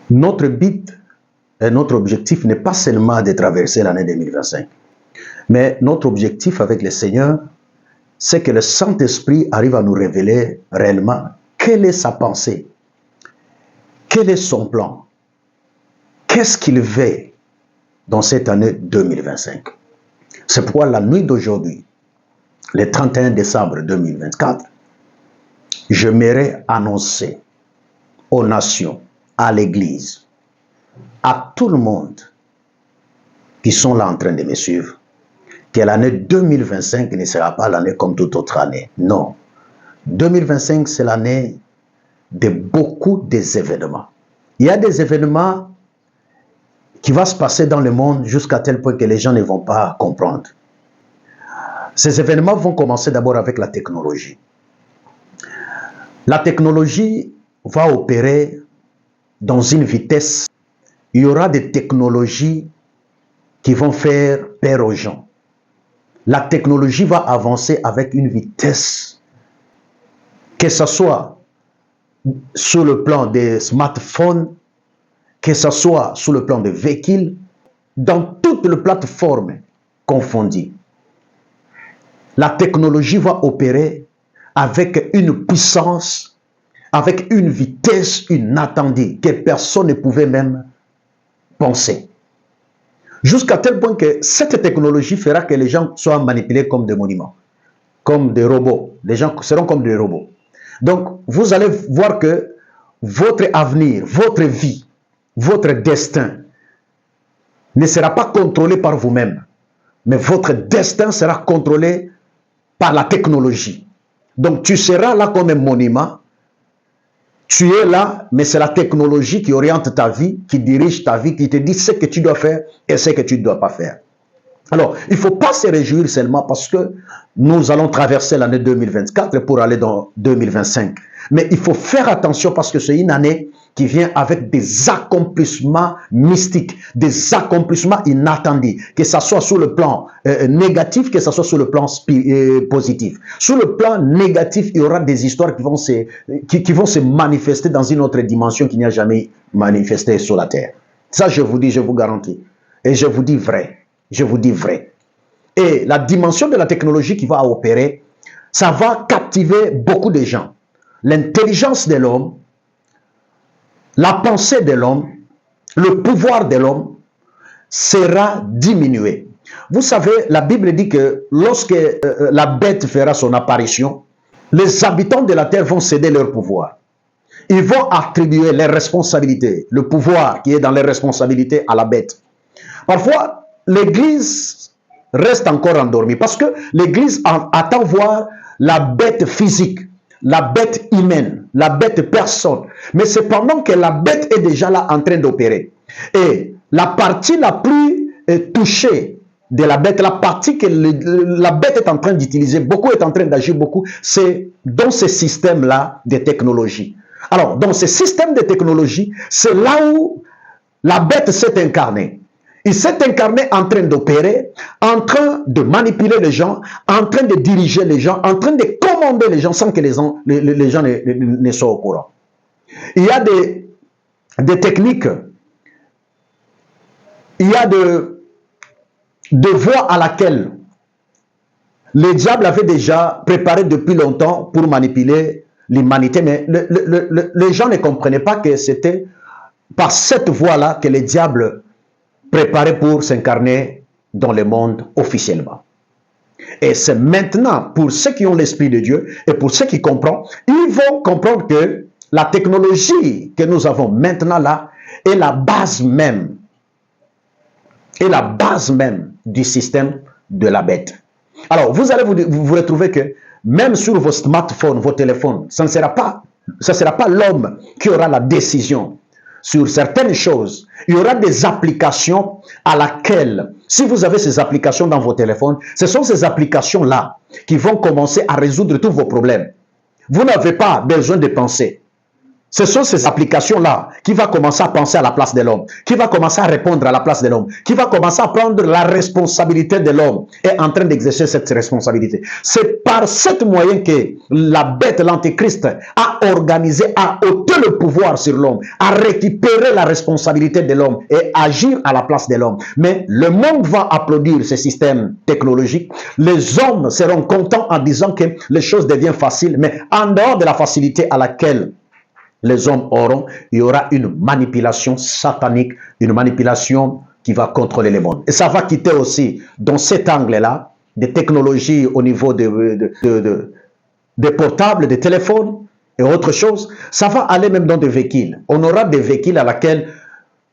Notre but et notre objectif n'est pas seulement de traverser l'année 2025, mais notre objectif avec le Seigneur, c'est que le Saint-Esprit arrive à nous révéler réellement quelle est sa pensée, quel est son plan, qu'est-ce qu'il veut dans cette année 2025. C'est pourquoi la nuit d'aujourd'hui, le 31 décembre 2024, j'aimerais annoncer aux nations, à l'Église, à tout le monde qui sont là en train de me suivre, que l'année 2025 ne sera pas l'année comme toute autre année. Non. 2025, c'est l'année de beaucoup d'événements. Il y a des événements qui vont se passer dans le monde jusqu'à tel point que les gens ne vont pas comprendre. Ces événements vont commencer d'abord avec la technologie. La technologie va opérer dans une vitesse. Il y aura des technologies qui vont faire peur aux gens. La technologie va avancer avec une vitesse, que ce soit sur le plan des smartphones, que ce soit sur le plan des véhicules, dans toutes les plateformes confondues. La technologie va opérer avec une puissance, avec une vitesse inattendue que personne ne pouvait même penser. Jusqu'à tel point que cette technologie fera que les gens soient manipulés comme des monuments, comme des robots. Les gens seront comme des robots. Donc, vous allez voir que votre avenir, votre vie, votre destin ne sera pas contrôlé par vous-même, mais votre destin sera contrôlé par la technologie. Donc, tu seras là comme un monument. Tu es là, mais c'est la technologie qui oriente ta vie, qui dirige ta vie, qui te dit ce que tu dois faire et ce que tu ne dois pas faire. Alors, il ne faut pas se réjouir seulement parce que nous allons traverser l'année 2024 pour aller dans 2025. Mais il faut faire attention parce que c'est une année qui vient avec des accomplissements mystiques, des accomplissements inattendus, que ce soit sur le plan négatif, que ce soit sur le plan positif. Sur le plan négatif, il y aura des histoires qui vont se manifester dans une autre dimension qui n'y a jamais manifesté sur la terre. Ça, je vous dis, je vous garantis. Et je vous dis vrai. Je vous dis vrai. Et la dimension de la technologie qui va opérer, ça va captiver beaucoup de gens. L'intelligence de l'homme, la pensée de l'homme, le pouvoir de l'homme sera diminué. Vous savez, la Bible dit que lorsque la bête fera son apparition, les habitants de la terre vont céder leur pouvoir. Ils vont attribuer les responsabilités, le pouvoir qui est dans les responsabilités à la bête. Parfois, l'Église reste encore endormie parce que l'Église attend voir la bête physique, la bête humaine, la bête personne. Mais c'est pendant que la bête est déjà là en train d'opérer. Et la partie la plus touchée de la bête, la partie que la bête est en train d'utiliser, beaucoup est en train d'agir beaucoup, c'est dans ce système-là de technologie. Alors, dans ce système de technologie, c'est là où la bête s'est incarnée. Il s'est incarné en train d'opérer, en train de manipuler les gens, en train de diriger les gens, en train de commander les gens sans que les gens ne soient au courant. Il y a des techniques, il y a des voies à laquelle le diable avait déjà préparé depuis longtemps pour manipuler l'humanité, mais les gens ne comprenaient pas que c'était par cette voie-là que le diable préparé pour s'incarner dans le monde officiellement. Et c'est maintenant, pour ceux qui ont l'Esprit de Dieu et pour ceux qui comprennent, ils vont comprendre que la technologie que nous avons maintenant là est la base même, du système de la bête. Alors, vous allez vous retrouver que même sur vos smartphones, vos téléphones, ce ne sera pas l'homme qui aura la décision sur certaines choses. Il y aura des applications à laquelle, si vous avez ces applications dans vos téléphones, ce sont ces applications-là qui vont commencer à résoudre tous vos problèmes. Vous n'avez pas besoin de penser. Ce sont ces applications-là qui vont commencer à penser à la place de l'homme, qui va commencer à répondre à la place de l'homme, qui va commencer à prendre la responsabilité de l'homme et en train d'exercer cette responsabilité. C'est par ce moyen que la bête, l'antéchrist, a organisé, a ôté le pouvoir sur l'homme, a récupéré la responsabilité de l'homme et agir à la place de l'homme. Mais le monde va applaudir ce système technologique. Les hommes seront contents en disant que les choses deviennent faciles, mais en dehors de la facilité à laquelle les hommes auront, il y aura une manipulation satanique, une manipulation qui va contrôler le monde. Et ça va quitter aussi, dans cet angle-là, des technologies au niveau des portables, des téléphones et autre chose. Ça va aller même dans des véhicules. On aura des véhicules à laquelle,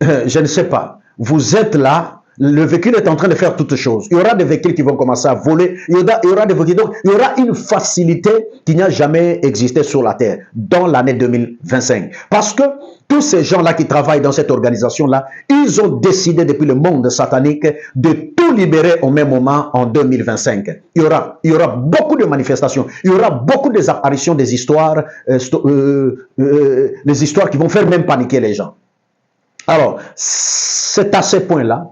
je ne sais pas, vous êtes là, le véhicule est en train de faire toutes choses. Il y aura des véhicules qui vont commencer à voler. Il y aura des véhicules. Donc, il y aura une facilité qui n'a jamais existé sur la Terre dans l'année 2025. Parce que tous ces gens-là qui travaillent dans cette organisation-là, ils ont décidé depuis le monde satanique de tout libérer au même moment en 2025. Il y aura beaucoup de manifestations. Il y aura beaucoup des apparitions des histoires, les histoires qui vont faire même paniquer les gens. Alors, c'est à ce point-là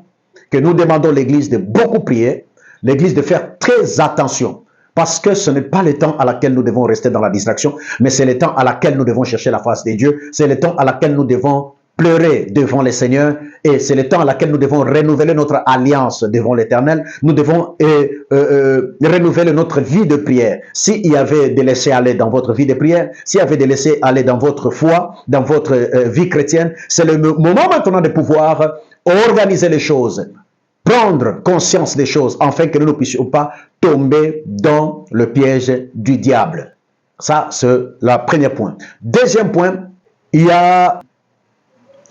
que nous demandons l'Église de beaucoup prier, l'Église de faire très attention, parce que ce n'est pas le temps à laquelle nous devons rester dans la distraction, mais c'est le temps à laquelle nous devons chercher la face de Dieu, c'est le temps à laquelle nous devons pleurer devant le Seigneur, et c'est le temps à laquelle nous devons renouveler notre alliance devant l'Éternel, nous devons renouveler notre vie de prière. S'il y avait des laisser-aller dans votre vie de prière, s'il y avait des laisser-aller dans votre foi, dans votre vie chrétienne, c'est le moment maintenant de pouvoir organiser les choses, prendre conscience des choses, afin que nous ne puissions pas tomber dans le piège du diable. Ça, c'est le premier point. Deuxième point, il y a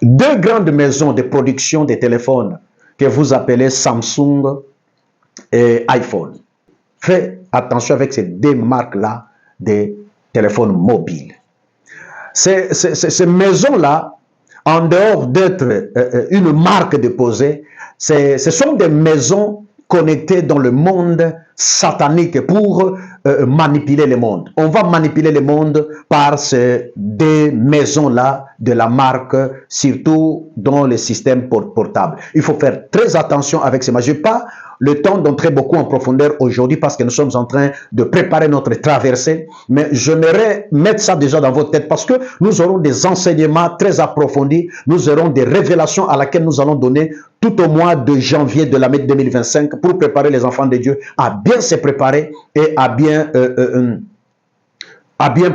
deux grandes maisons de production de téléphones que vous appelez Samsung et iPhone. Faites attention avec ces deux marques-là de téléphones mobiles. Ces maisons-là, en dehors d'être une marque déposée, ce sont des maisons connectées dans le monde satanique pour manipuler le monde. On va manipuler le monde par ces deux maisons-là de la marque, surtout dans les systèmes portables. Il faut faire très attention avec ces maisons. Je n'ai pas le temps d'entrer beaucoup en profondeur aujourd'hui parce que nous sommes en train de préparer notre traversée, mais j'aimerais mettre ça déjà dans votre tête parce que nous aurons des enseignements très approfondis, nous aurons des révélations à laquelle nous allons donner tout au mois de janvier de l'année 2025 pour préparer les enfants de Dieu à bien se préparer et à bien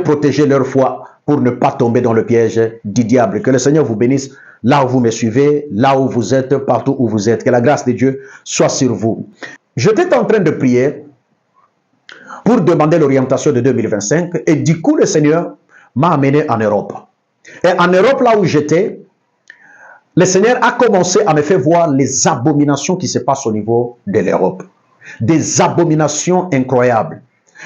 protéger leur foi pour ne pas tomber dans le piège du diable. Que le Seigneur vous bénisse là où vous me suivez, là où vous êtes, partout où vous êtes. Que la grâce de Dieu soit sur vous. J'étais en train de prier pour demander l'orientation de 2025 et du coup le Seigneur m'a amené en Europe. Et en Europe, là où j'étais, le Seigneur a commencé à me faire voir les abominations qui se passent au niveau de l'Europe. Des abominations incroyables.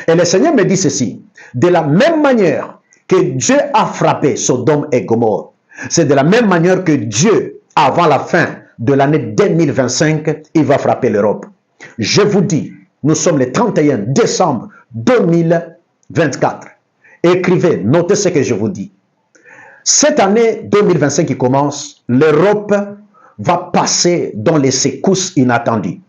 Et le Seigneur me dit ceci, de la même manière que Dieu a frappé Sodome et Gomorrhe, c'est de la même manière que Dieu, avant la fin de l'année 2025, il va frapper l'Europe. Je vous dis, nous sommes le 31 décembre 2024. Écrivez, notez ce que je vous dis. Cette année 2025 qui commence, l'Europe va passer dans les secousses inattendues.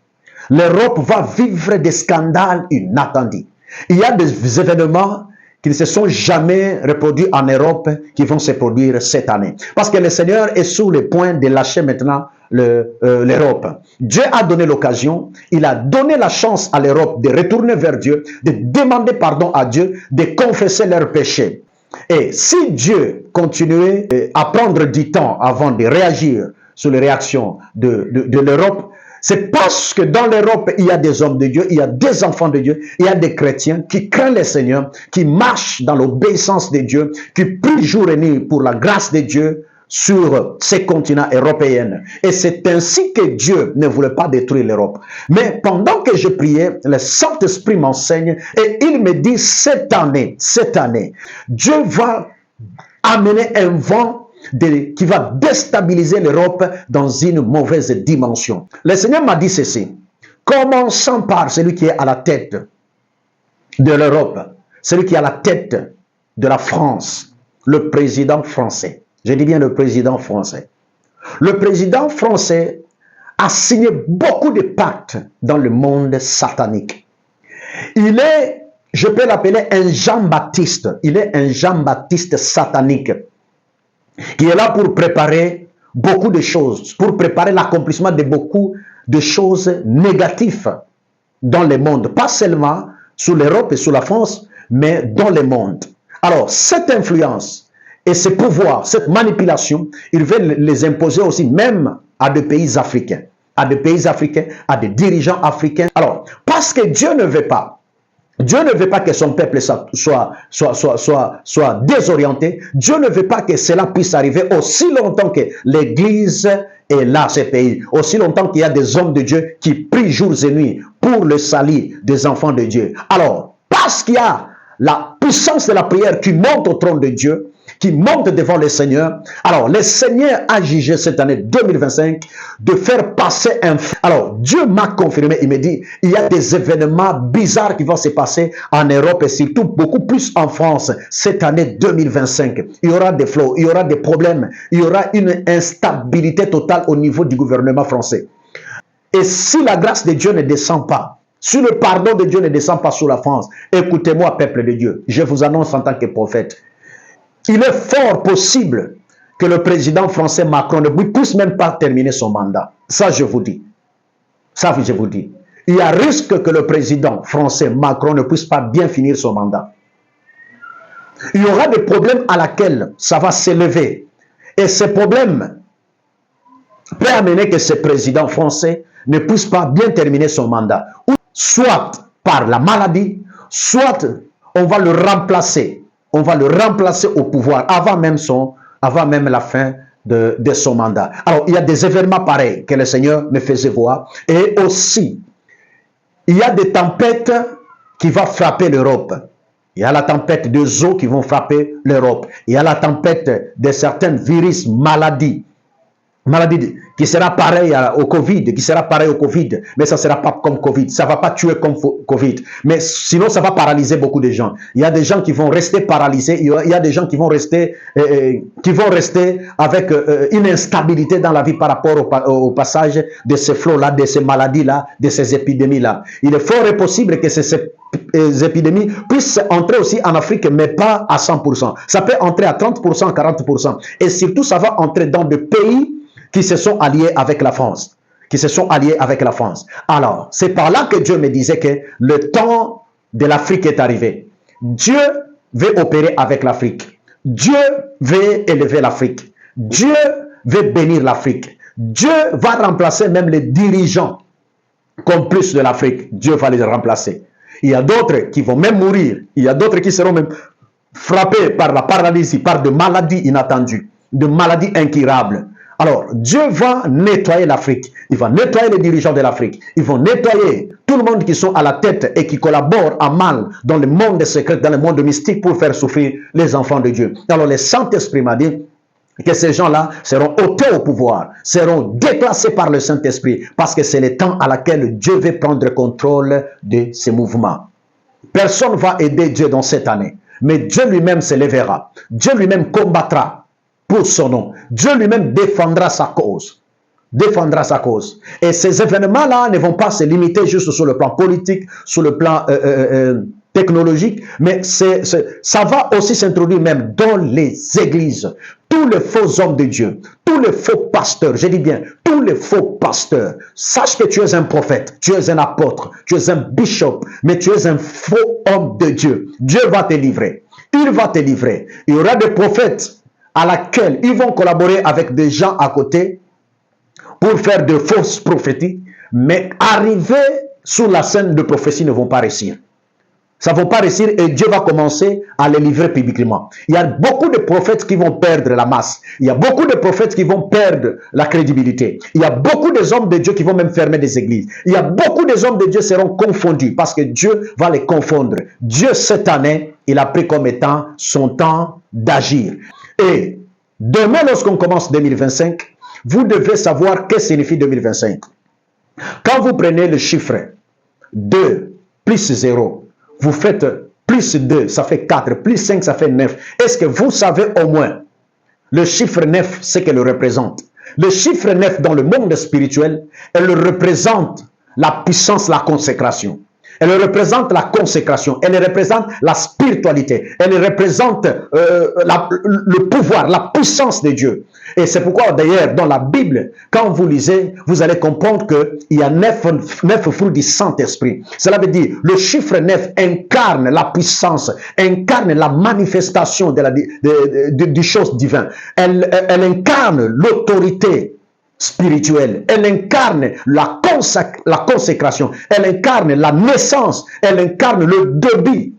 L'Europe va vivre des scandales inattendus. Il y a des événements qui ne se sont jamais reproduits en Europe qui vont se produire cette année. Parce que le Seigneur est sur le point de lâcher maintenant l'Europe. Dieu a donné l'occasion, il a donné la chance à l'Europe de retourner vers Dieu, de demander pardon à Dieu, de confesser leurs péchés. Et si Dieu continuait à prendre du temps avant de réagir sur les réactions de l'Europe, c'est parce que dans l'Europe, il y a des hommes de Dieu, il y a des enfants de Dieu, il y a des chrétiens qui craignent le Seigneur, qui marchent dans l'obéissance de Dieu, qui prient jour et nuit pour la grâce de Dieu sur ces continents européens. Et c'est ainsi que Dieu ne voulait pas détruire l'Europe. Mais pendant que je priais, le Saint-Esprit m'enseigne et il me dit cette année, Dieu va amener un vent qui va déstabiliser l'Europe dans une mauvaise dimension. Le Seigneur m'a dit ceci, commençons par celui qui est à la tête de l'Europe, celui qui est à la tête de la France, le président français. Je dis bien le président français. Le président français a signé beaucoup de pactes dans le monde satanique. Il est, je peux l'appeler un Jean-Baptiste. Il est un Jean-Baptiste satanique qui est là pour préparer beaucoup de choses, pour préparer l'accomplissement de beaucoup de choses négatives dans le monde, pas seulement sur l'Europe et sur la France, mais dans le monde. Alors, cette influence et ce pouvoir, cette manipulation, il veut les imposer aussi même à des pays africains, à des pays africains, à des dirigeants africains. Alors, parce que Dieu ne veut pas que son peuple soit désorienté. Dieu ne veut pas que cela puisse arriver aussi longtemps que l'Église est là, ces pays. Aussi longtemps qu'il y a des hommes de Dieu qui prient jours et nuits pour le salut des enfants de Dieu. Alors, parce qu'il y a la puissance de la prière qui monte au trône de Dieu, qui monte devant le Seigneur. Alors, le Seigneur a jugé cette année 2025 de faire passer un... Alors, Dieu m'a confirmé, il me dit, il y a des événements bizarres qui vont se passer en Europe et surtout beaucoup plus en France cette année 2025. Il y aura des flots, il y aura des problèmes, il y aura une instabilité totale au niveau du gouvernement français. Et si la grâce de Dieu ne descend pas, si le pardon de Dieu ne descend pas sur la France, écoutez-moi, peuple de Dieu, je vous annonce en tant que prophète, il est fort possible que le président français Macron ne puisse même pas terminer son mandat. Ça, je vous dis. Ça, je vous dis. Il y a risque que le président français Macron ne puisse pas bien finir son mandat. Il y aura des problèmes à laquelle ça va s'élever. Et ces problèmes peuvent amener que ce président français ne puisse pas bien terminer son mandat. Soit par la maladie, soit on va le remplacer. On va le remplacer au pouvoir avant même la fin de son mandat. Alors, il y a des événements pareils que le Seigneur me faisait voir. Et aussi, il y a des tempêtes qui vont frapper l'Europe. Il y a la tempête des eaux qui vont frapper l'Europe. Il y a la tempête de certains virus, maladies qui sera pareil au Covid, mais ça ne sera pas comme Covid, ça ne va pas tuer comme Covid, mais sinon ça va paralyser beaucoup de gens. Il y a des gens qui vont rester paralysés, il y a des gens qui vont rester avec une instabilité dans la vie par rapport au passage de ces flots-là, de ces maladies-là, de ces épidémies-là. Il est fort et possible que ces épidémies puissent entrer aussi en Afrique, mais pas à 100%. Ça peut entrer à 30%, 40%. Et surtout, ça va entrer dans des pays qui se sont alliés avec la France. Alors, c'est par là que Dieu me disait que le temps de l'Afrique est arrivé. Dieu veut opérer avec l'Afrique. Dieu veut élever l'Afrique. Dieu veut bénir l'Afrique. Dieu va remplacer même les dirigeants comme plus de l'Afrique. Dieu va les remplacer. Il y a d'autres qui vont même mourir. Il y a d'autres qui seront même frappés par la paralysie, par de maladies inattendues, de maladies incurables. Alors, Dieu va nettoyer l'Afrique. Il va nettoyer les dirigeants de l'Afrique. Ils vont nettoyer tout le monde qui sont à la tête et qui collaborent à mal dans le monde secret, dans le monde mystique pour faire souffrir les enfants de Dieu. Alors, le Saint-Esprit m'a dit que ces gens-là seront ôtés au pouvoir, seront déplacés par le Saint-Esprit parce que c'est le temps à laquelle Dieu veut prendre contrôle de ces mouvements. Personne ne va aider Dieu dans cette année, mais Dieu lui-même se lèvera. Dieu lui-même combattra pour son nom. Dieu lui-même défendra sa cause. Et ces événements-là ne vont pas se limiter juste sur le plan politique, sur le plan technologique, mais ça va aussi s'introduire même dans les églises. Tous les faux hommes de Dieu, tous les faux pasteurs, je dis bien, tous les faux pasteurs, sache que tu es un prophète, tu es un apôtre, tu es un bishop, mais tu es un faux homme de Dieu. Dieu va te livrer. Il va te livrer. Il y aura des prophètes à laquelle ils vont collaborer avec des gens à côté pour faire de fausses prophéties, mais arriver sur la scène de prophétie ne vont pas réussir. Ça ne va pas réussir et Dieu va commencer à les livrer publiquement. Il y a beaucoup de prophètes qui vont perdre la masse. Il y a beaucoup de prophètes qui vont perdre la crédibilité. Il y a beaucoup des hommes de Dieu qui vont même fermer des églises. Il y a beaucoup des hommes de Dieu qui seront confondus parce que Dieu va les confondre. Dieu, cette année, il a pris comme étant son temps d'agir. Et demain, lorsqu'on commence 2025, vous devez savoir que signifie 2025. Quand vous prenez le chiffre 2 plus 0, vous faites plus 2, ça fait 4, plus 5, ça fait 9. Est-ce que vous savez au moins le chiffre 9, ce qu'elle représente? Le chiffre 9 dans le monde spirituel, elle représente la puissance, la consécration. Elle représente la consécration, elle représente la spiritualité, elle représente le pouvoir, la puissance de Dieu. Et c'est pourquoi d'ailleurs dans la Bible, quand vous lisez, vous allez comprendre qu'il y a 9 fruits du Saint-Esprit. Cela veut dire le chiffre 9 incarne la puissance, incarne la manifestation du chose divin. Elle incarne l'autorité spirituelle, elle incarne la consécration, elle incarne la naissance, elle incarne le début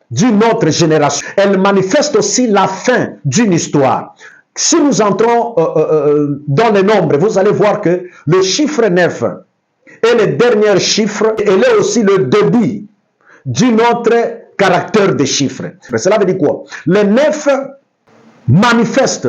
d'une autre génération. Elle manifeste aussi la fin d'une histoire. Si nous entrons dans les nombres, vous allez voir que le chiffre 9 est le dernier chiffre, elle est aussi le début d'un autre caractère de chiffres. Cela veut dire quoi? Le 9 manifeste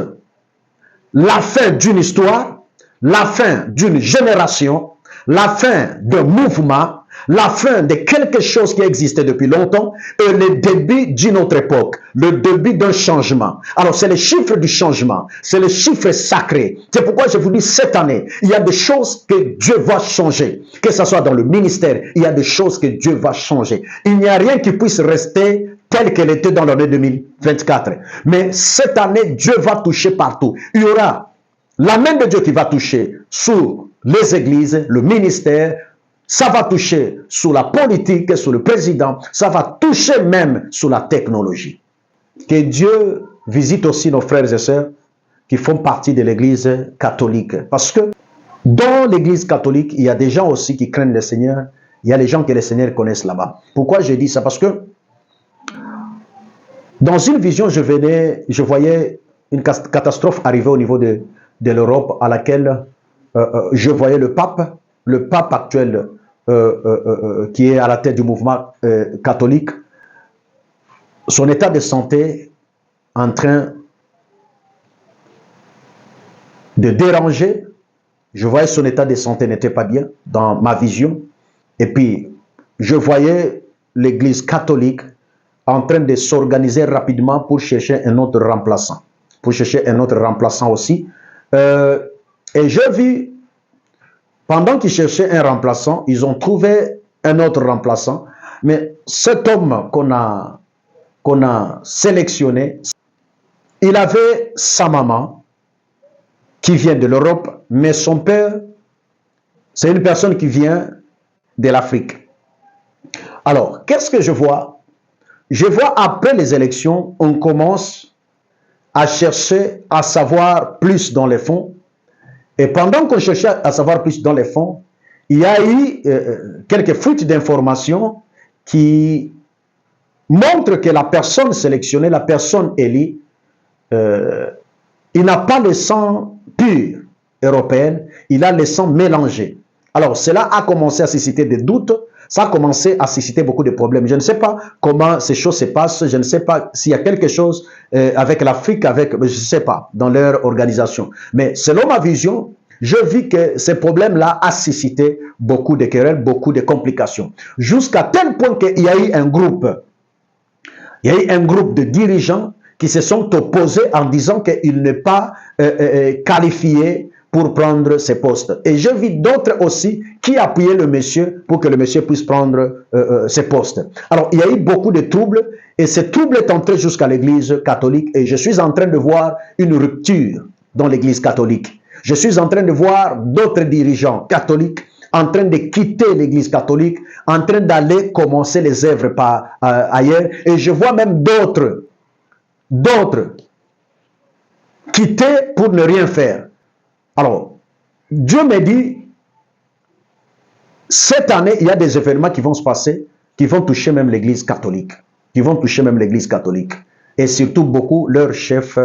la fin d'une histoire, la fin d'une génération, la fin d'un mouvement, la fin de quelque chose qui existait depuis longtemps et le début d'une autre époque, le début d'un changement. Alors c'est le chiffre du changement, c'est le chiffre sacré. C'est pourquoi je vous dis cette année, il y a des choses que Dieu va changer. Que ce soit dans le ministère, il y a des choses que Dieu va changer. Il n'y a rien qui puisse rester tel qu'elle était dans l'année 2024. Mais cette année, Dieu va toucher partout. Il y aura la main de Dieu qui va toucher sur les églises, le ministère, ça va toucher sur la politique, sur le président, ça va toucher même sur la technologie. Que Dieu visite aussi nos frères et sœurs qui font partie de l'église catholique. Parce que dans l'église catholique, il y a des gens aussi qui craignent le Seigneur, il y a les gens que le Seigneur connaissent là-bas. Pourquoi je dis ça? Parce que dans une vision, je voyais une catastrophe arriver au niveau de l'Europe à laquelle je voyais le pape actuel qui est à la tête du mouvement catholique, son état de santé en train de déranger. Je voyais son état de santé n'était pas bien dans ma vision. Et puis, je voyais l'église catholique en train de s'organiser rapidement pour chercher un autre remplaçant. Pour chercher un autre remplaçant aussi. Et je vis, pendant qu'ils cherchaient un remplaçant, ils ont trouvé un autre remplaçant. Mais cet homme qu'on a sélectionné, il avait sa maman qui vient de l'Europe, mais son père, c'est une personne qui vient de l'Afrique. Alors, qu'est-ce que je vois? Je vois après les élections, on commence à chercher à savoir plus dans les fonds. Et pendant qu'on cherchait à savoir plus dans les fonds, il y a eu quelques fuites d'informations qui montrent que la personne sélectionnée, la personne élue, il n'a pas le sang pur européen, il a le sang mélangé. Alors cela a commencé à susciter des doutes, ça a commencé à susciter beaucoup de problèmes. Je ne sais pas comment ces choses se passent, je ne sais pas s'il y a quelque chose avec l'Afrique, je ne sais pas, dans leur organisation. Mais selon ma vision, je vis que ces problèmes-là a suscité beaucoup de querelles, beaucoup de complications. Jusqu'à tel point qu'il y a eu un groupe de dirigeants qui se sont opposés en disant qu'il n'est pas qualifié pour prendre ces postes. Et je vis d'autres aussi qui appuyaient le monsieur pour que le monsieur puisse prendre ces postes. Alors, il y a eu beaucoup de troubles et ce trouble est entré jusqu'à l'église catholique et je suis en train de voir une rupture dans l'église catholique. Je suis en train de voir d'autres dirigeants catholiques en train de quitter l'église catholique, en train d'aller commencer les œuvres par ailleurs. Et je vois même d'autres quitter pour ne rien faire. Alors, Dieu me dit, cette année, il y a des événements qui vont se passer, qui vont toucher même l'église catholique, et surtout beaucoup leurs chefs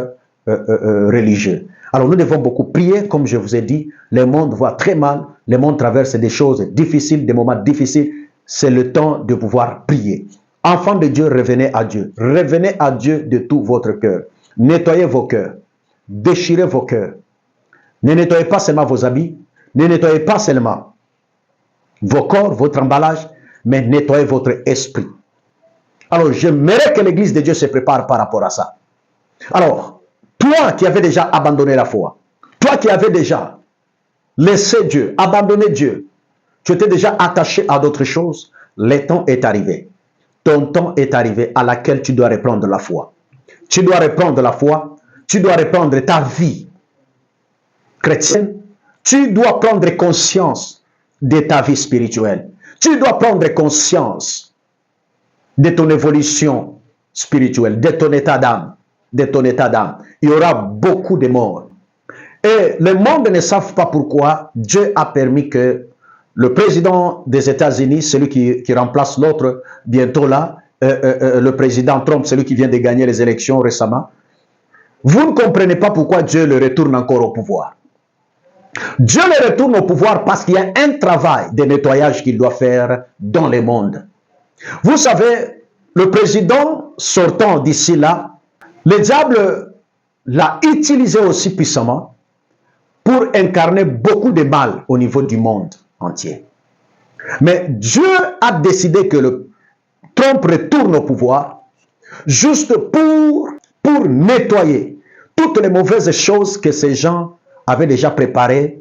religieux. Alors, nous devons beaucoup prier, comme je vous ai dit, le monde va très mal, le monde traverse des choses difficiles, des moments difficiles, c'est le temps de pouvoir prier. Enfants de Dieu, revenez à Dieu de tout votre cœur, nettoyez vos cœurs, déchirez vos cœurs. Ne nettoyez pas seulement vos habits, ne nettoyez pas seulement vos corps, votre emballage, mais nettoyez votre esprit. Alors, j'aimerais que l'Église de Dieu se prépare par rapport à ça. Alors, toi qui avais déjà abandonné la foi, toi qui avais déjà laissé Dieu, abandonné Dieu, tu étais déjà attaché à d'autres choses, le temps est arrivé. Ton temps est arrivé à laquelle tu dois reprendre la foi. Tu dois reprendre la foi, tu dois reprendre ta vie chrétienne, tu dois prendre conscience de ta vie spirituelle. Tu dois prendre conscience de ton évolution spirituelle, de ton état d'âme, de ton état d'âme. Il y aura beaucoup de morts. Et le monde ne savent pas pourquoi Dieu a permis que le président des États-Unis, celui qui remplace l'autre bientôt là, le président Trump, celui qui vient de gagner les élections récemment, vous ne comprenez pas pourquoi Dieu le retourne encore au pouvoir. Dieu le retourne au pouvoir parce qu'il y a un travail de nettoyage qu'il doit faire dans le monde. Vous savez, le président sortant d'ici là, le diable l'a utilisé aussi puissamment pour incarner beaucoup de mal au niveau du monde entier. Mais Dieu a décidé que le Trump retourne au pouvoir juste pour nettoyer toutes les mauvaises choses que ces gens avaient déjà préparées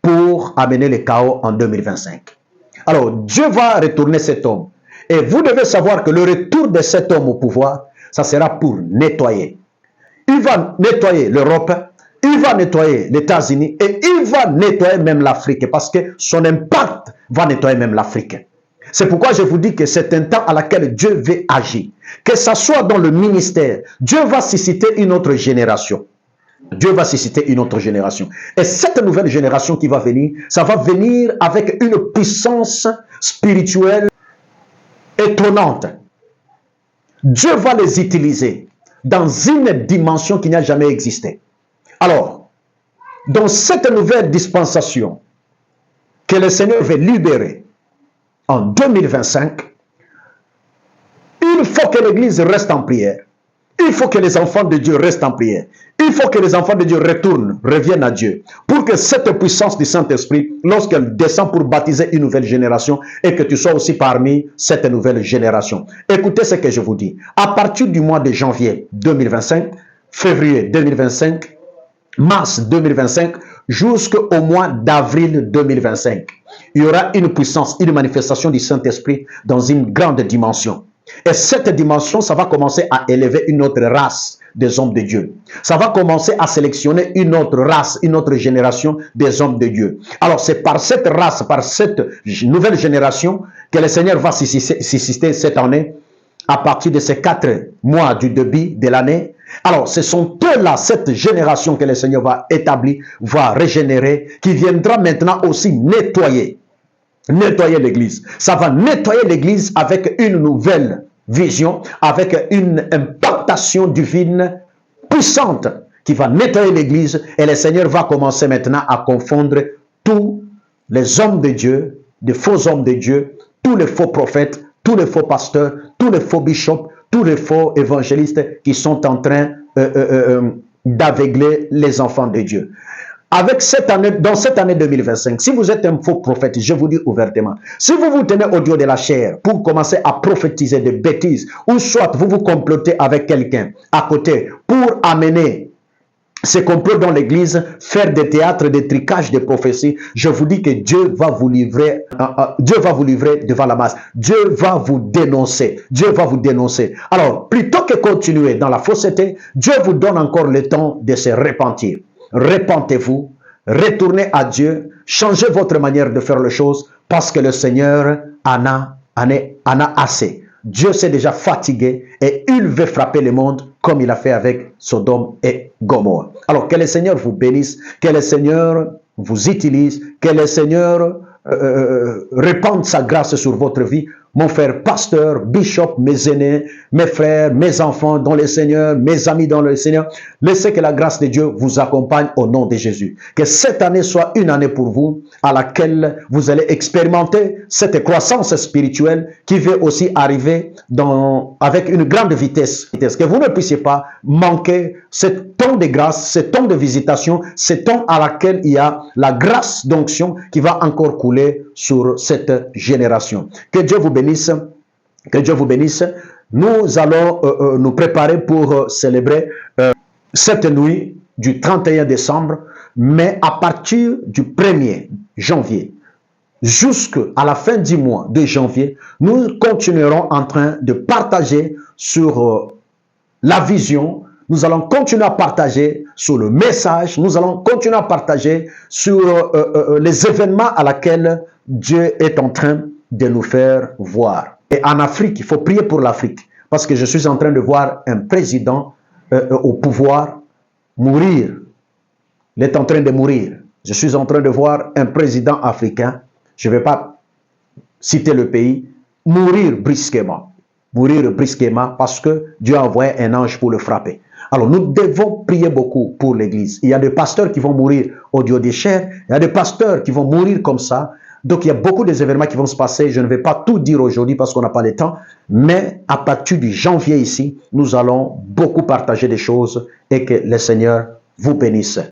pour amener le chaos en 2025. Alors, Dieu va retourner cet homme. Et vous devez savoir que le retour de cet homme au pouvoir, ça sera pour nettoyer. Il va nettoyer l'Europe, il va nettoyer les États-Unis et il va nettoyer même l'Afrique parce que son impact va nettoyer même l'Afrique. C'est pourquoi je vous dis que c'est un temps à laquelle Dieu veut agir. Que ce soit dans le ministère, Dieu va susciter une autre génération. Dieu va susciter une autre génération. Et cette nouvelle génération qui va venir, ça va venir avec une puissance spirituelle étonnante. Dieu va les utiliser dans une dimension qui n'a jamais existé. Alors, dans cette nouvelle dispensation que le Seigneur veut libérer en 2025, il faut que l'Église reste en prière. Il faut que les enfants de Dieu restent en prière. Il faut que les enfants de Dieu retournent, reviennent à Dieu. Pour que cette puissance du Saint-Esprit, lorsqu'elle descend pour baptiser une nouvelle génération, et que tu sois aussi parmi cette nouvelle génération. Écoutez ce que je vous dis. À partir du mois de janvier 2025, février 2025, mars 2025, jusqu'au mois d'avril 2025, il y aura une puissance, une manifestation du Saint-Esprit dans une grande dimension. Et cette dimension, ça va commencer à élever une autre race des hommes de Dieu. Ça va commencer à sélectionner une autre race, une autre génération des hommes de Dieu. Alors c'est par cette race, par cette nouvelle génération que le Seigneur va susciter cette année à partir de ces 4 mois du début de l'année. Alors ce sont eux-là, cette génération que le Seigneur va établir, va régénérer, qui viendra maintenant aussi nettoyer l'Église. Ça va nettoyer l'Église avec une nouvelle vision, avec une impactation divine puissante qui va nettoyer l'Église, et le Seigneur va commencer maintenant à confondre tous les hommes de Dieu, de faux hommes de Dieu, tous les faux prophètes, tous les faux pasteurs, tous les faux bishops, tous les faux évangélistes qui sont en train d'aveugler les enfants de Dieu. Avec cette année, dans cette année 2025, si vous êtes un faux prophète, je vous dis ouvertement, si vous vous tenez au Dieu de la chair pour commencer à prophétiser des bêtises, ou soit vous vous complotez avec quelqu'un à côté pour amener ces complots dans l'église, faire des théâtres, des tricages, des prophéties, je vous dis que Dieu va vous livrer, devant la masse. Dieu va vous dénoncer. Dieu va vous dénoncer. Alors, plutôt que continuer dans la fausseté, Dieu vous donne encore le temps de se repentir. Repentez-vous, retournez à Dieu, changez votre manière de faire les choses parce que le Seigneur en a assez. Dieu s'est déjà fatigué et il veut frapper le monde comme il a fait avec Sodome et Gomorrhe. Alors que le Seigneur vous bénisse, que le Seigneur vous utilise, que le Seigneur répande sa grâce sur votre vie. Mon frère pasteur, bishop, mes aînés, mes frères, mes enfants dans le Seigneur, mes amis dans le Seigneur, laissez que la grâce de Dieu vous accompagne au nom de Jésus. Que cette année soit une année pour vous à laquelle vous allez expérimenter cette croissance spirituelle qui veut aussi arriver avec une grande vitesse. Que vous ne puissiez pas manquer ce temps de grâce, ce temps de visitation, ce temps à laquelle il y a la grâce d'onction qui va encore couler sur cette génération. Que Dieu vous bénisse. Que Dieu vous bénisse. Nous allons nous préparer pour célébrer cette nuit du 31 décembre, mais à partir du 1er janvier, jusqu'à la fin du mois de janvier, nous continuerons en train de partager sur la vision, nous allons continuer à partager sur le message, nous allons continuer à partager sur les événements à laquelle Dieu est en train de nous faire voir. Et en Afrique, il faut prier pour l'Afrique, parce que je suis en train de voir un président au pouvoir mourir. Il est en train de mourir. Je suis en train de voir un président africain, je ne vais pas citer le pays, mourir brusquement. Mourir brusquement parce que Dieu a envoyé un ange pour le frapper. Alors nous devons prier beaucoup pour l'Église. Il y a des pasteurs qui vont mourir au Dieu des chairs, il y a des pasteurs qui vont mourir comme ça. Donc il y a beaucoup d'événements qui vont se passer. Je ne vais pas tout dire aujourd'hui parce qu'on n'a pas le temps. Mais à partir du janvier ici, nous allons beaucoup partager des choses et que le Seigneur vous bénisse.